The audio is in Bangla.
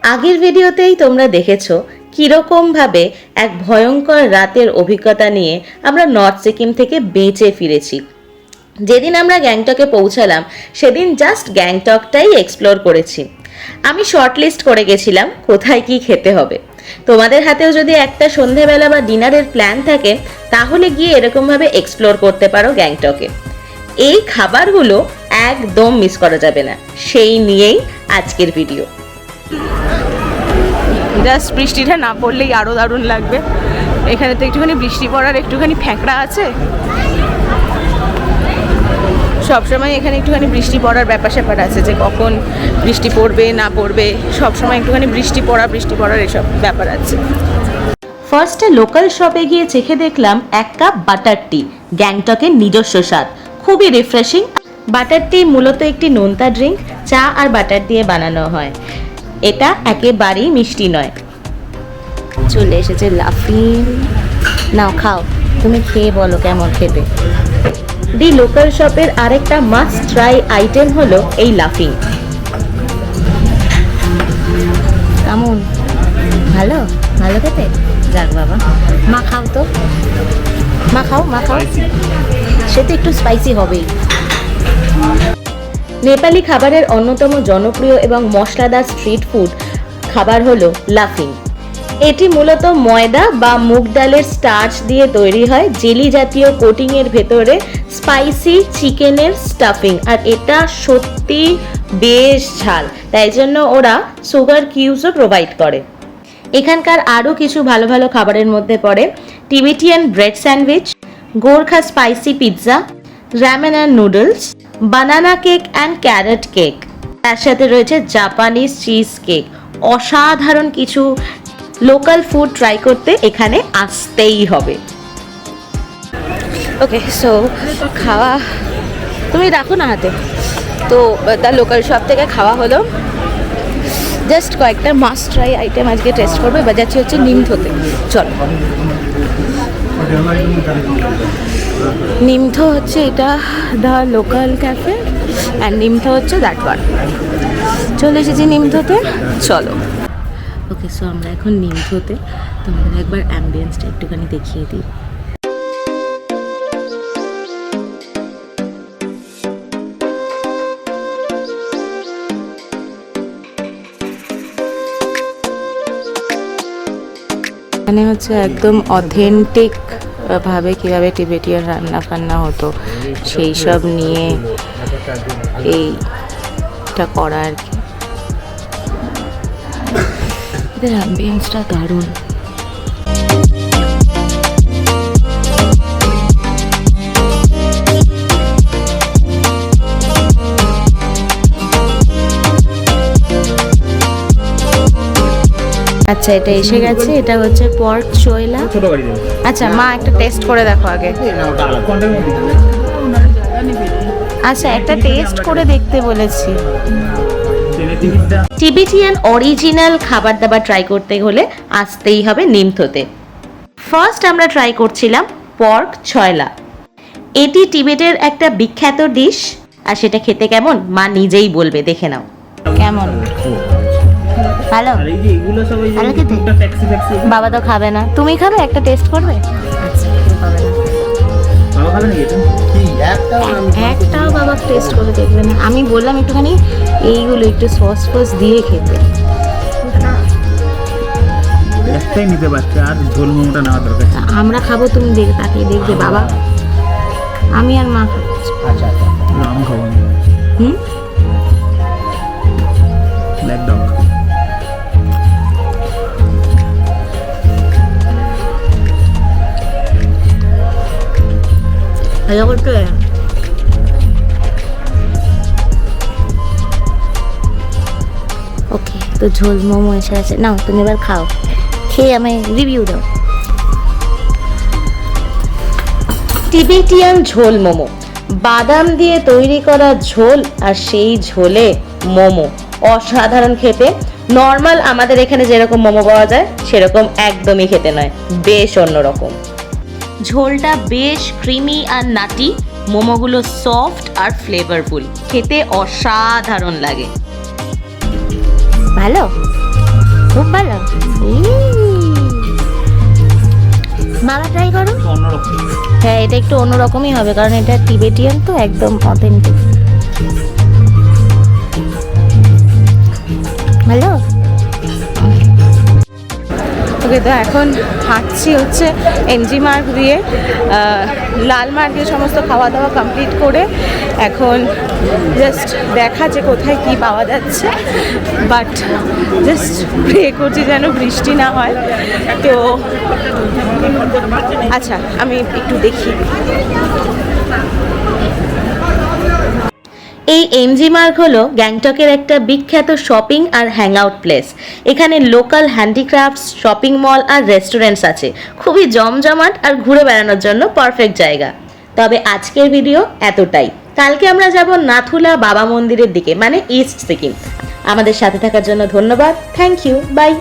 আগের ভিডিওতেই তোমরা দেখেছো কীরকমভাবে এক ভয়ঙ্কর রাতের অভিজ্ঞতা নিয়ে আমরা নর্থ সিকিম থেকে বেঁচে ফিরেছি। যেদিন আমরা গ্যাংটকে পৌঁছালাম সেদিন জাস্ট গ্যাংটকটাই এক্সপ্লোর করেছি। আমি শর্টলিস্ট করে গেছিলাম কোথায় কি খেতে হবে। তোমাদের হাতেও যদি একটা সন্ধেবেলা বা ডিনারের প্ল্যান থাকে তাহলে গিয়ে এরকমভাবে এক্সপ্লোর করতে পারো গ্যাংটকে। এই খাবারগুলো একদম মিস করা যাবে না, সেই নিয়েই আজকের ভিডিও। জাস্ট বৃষ্টিটা না পড়লেই আরও দারুণ লাগবে। এখানে তো একটুখানি বৃষ্টি পড়ার একটুখানি ফ্যাঁকড়া আছে। সবসময় এখানে একটুখানি বৃষ্টি পড়ার ব্যাপার স্যাপার আছে, যে কখন বৃষ্টি পড়বে না পড়বে, সবসময় একটুখানি বৃষ্টি পড়ার এসব ব্যাপার আছে। ফার্স্টে লোকাল শপে গিয়ে চেখে দেখলাম এক কাপ বাটার টি, গ্যাংটকের নিজস্ব স্বাদ, খুবই রিফ্রেশিং। বাটার টি মূলত একটি নোনতা ড্রিঙ্ক, চা আর বাটার দিয়ে বানানো হয়। এটা একেবারেই মিষ্টি নয়। চলে এসেছে লাফিং, নাও খাও, তুমি খেয়ে বলো কেমন খেতে। দি লোকাল শপের আরেকটা মাস্ট ট্রাই আইটেম হলো এই লাফিং। কেমন? ভালো ভালো খেতে? যাক বাবা, মা খাও তো, মা খাও মা খাও। সে তো একটু স্পাইসি হবেই। নেপালি খাবারের অন্যতম জনপ্রিয় এবং মশলাদার স্ট্রিট ফুড খাবার হলো লাফিং। এটি মূলত ময়দা বা মুগ ডালের স্টার্চ দিয়ে তৈরি হয়। জেলি জাতীয় কোটিংয়ের ভেতরে স্পাইসি চিকেনের স্টাফিং, আর এটা সত্যি বেশ ঝাল, তাই জন্য ওরা সুগার কিউবসও প্রোভাইড করে। এখানকার আরও কিছু ভালো ভালো খাবারের মধ্যে পড়ে Tibetan bread sandwich, Gorkha spicy pizza, ramen and noodles, banana cake and carrot cake. তার সাথে রয়েছে জাপানিজ চিজ কেক। অসাধারণ কিছু লোকাল ফুড ট্রাই করতে এখানে আসতেই হবে। ওকে, সো খাওয়া তুমি রাখো না হাতে। তো দ্য লোকাল শপ থেকে খাওয়া হলো। জাস্ট কয়েকটা মাস্ট ট্রাই আইটেম আজকে টেস্ট করবো। এবার যাচ্ছি হচ্ছে নিমথোতে। চলো। নিমথো হচ্ছে এটা দ্য লোকাল ক্যাফে, অ্যান্ড নিমথো হচ্ছে দ্যাট ওয়ান। চলে এসেছি নিমথোতে, চলো। ওকে, সো আমরা এখন নিমথোতে। তোমাদের একবার অ্যাম্বিয়েন্সটা একটুখানি দেখিয়ে দিই। এখানে হচ্ছে একদম অথেন্টিক ভাবে কীভাবে টিবেটিয়ান রান্না ফান্না হতো সেই সব নিয়ে এইটা করা আর কি। এদের অ্যাম্বিয়েন্সটা দারুণ। আচ্ছা, এটা এসে গেছে। এটা হচ্ছে পর্ক চয়লা। আচ্ছা মা, একটা টেস্ট করে দেখো আগে। আচ্ছা, একটা টেস্ট করে দেখতে বলেছি। টিবেটিয়ান অরিজিনাল খাবার দাবার ট্রাই করতে হলে আসতেই হবে নিমথোতে। ফার্স্ট আমরা ট্রাই করছিলাম পর্ক ছয়লা। এটি টিবেটের একটা বিখ্যাত ডিশ, আর সেটা খেতে কেমন মা নিজেই বলবে, দেখে নাও। কেমন? ভালো ভালো খেতে? বাবা তো খাবে না, তুমি খাবে? একটা টেস্ট করবে? একটাও বাবা টেস্ট করে দেখবে না। আমি বললাম একটুখানি এইগুলো একটু সস ফস দিয়ে খেতে। একটাই নিতে পারছে, আর ঝোল মোমোটা নেওয়া দরকার। আমরা খাবো, তুমি দেখে তাকিয়ে দেখবে বাবা। আমি আর মা খাবো। আচ্ছা আচ্ছা, আমি খাবো না। Black dog. ভালো করতে ওকে। তো ঝোল মোমো এসে আছে, নাও তুমি এবার খাও, খেয়ে আমায় রিভিউ দাও। টিবেটিয়ান ঝোল মোমো, বাদাম দিয়ে তৈরি করা ঝোল, আর সেই ঝোলে মোমো, অসাধারণ খেতে। নর্মাল আমাদের এখানে যেরকম মোমো পাওয়া যায় সেরকম একদমই খেতে নয়, বেশ অন্যরকম। ঝোলটা বেশ ক্রিমি আর নাটি, মোমোগুলো সফট আর ফ্লেভারফুল, খেতে অসাধারণ লাগে। ভালো? খুব ভালো। মামা ট্রাই করো। অন্যরকম। হ্যাঁ, এটা একটু অন্যরকমই হবে কারণ এটা টিবেটিয়ান তো, একদম অথেন্টিক। ভালো। ওকে, তো এখন হাঁটছি হচ্ছে এমজি মার্গ দিয়ে। লাল মার্গে সমস্ত খাওয়া দাওয়া কমপ্লিট করে এখন জাস্ট দেখা যে কোথায় কি পাওয়া যাচ্ছে, বাট জাস্ট প্রে করছি যেন বৃষ্টি না হয়। তো আচ্ছা, আমি একটু দেখি। এই এমজি মার্গ হলো গ্যাংটকের একটা বিখ্যাত শপিং আর হ্যাংআউট প্লেস। এখানে লোকাল হ্যান্ডিক্রাফটস, শপিং মল আর রেস্টুরেন্টস আছে। খুবই জমজমাট আর ঘুরে বেড়ানোর জন্য পারফেক্ট জায়গা। তবে আজকের ভিডিও এতটাই। কালকে আমরা যাব নাথুলা বাবা মন্দিরের দিকে, মানে ইস্ট সিকিম। আমাদের সাথে থাকার জন্য ধন্যবাদ। Thank you. বাই।